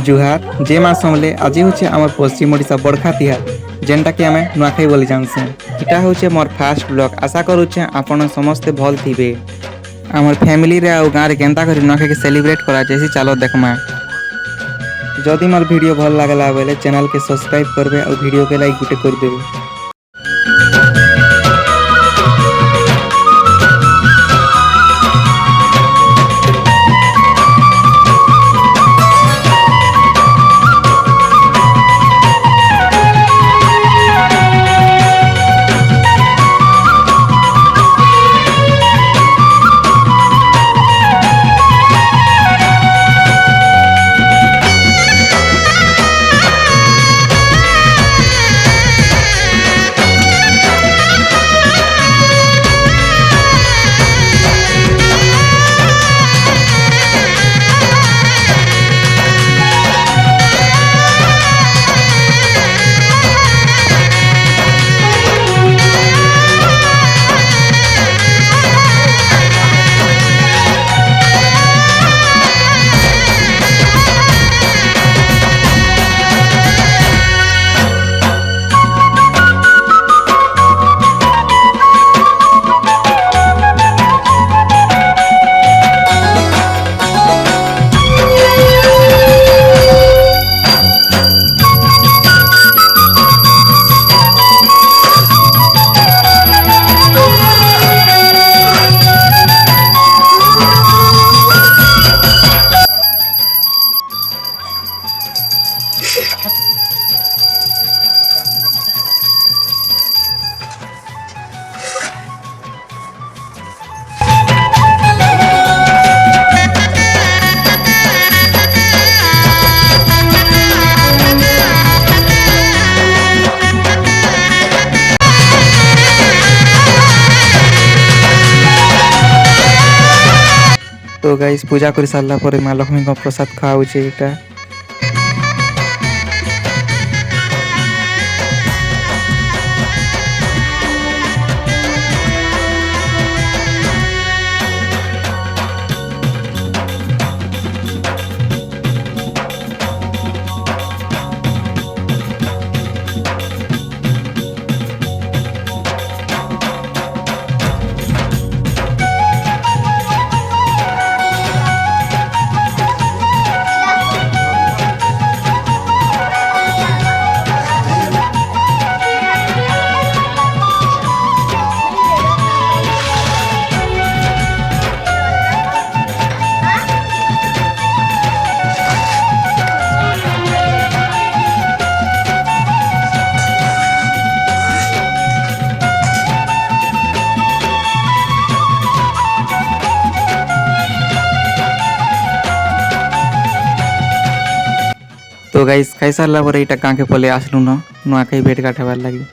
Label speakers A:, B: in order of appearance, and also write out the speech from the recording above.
A: जुहार जे माँ समले आज हूँ आम पश्चिम ओडिशा बड़खा तिहार जेनटा कि आम नुआखाई बोली जानसु। इटा हूँ मोर फास्ट ब्लॉग। आशा करुचे आपण समस्ते भल थिबे। आमर फैमिली रे आउ गाँव रे केनता करी नुआखाई के सेलिब्रेट करा जैसी चलो देखमा। जदि मोर वीडियो भल लागला बेले चैनल के सब्सक्राइब करबे और वीडियो के लाइक गुटे कर देबे। तो गाइस पूजा कर सारा पर माँ लक्ष्मी को प्रसाद खाऊचे इटा। तो गाइस खाई सारा पर यहाँ गाँव के पले आसलु न नुआखाई भेट घाट हबार लगी।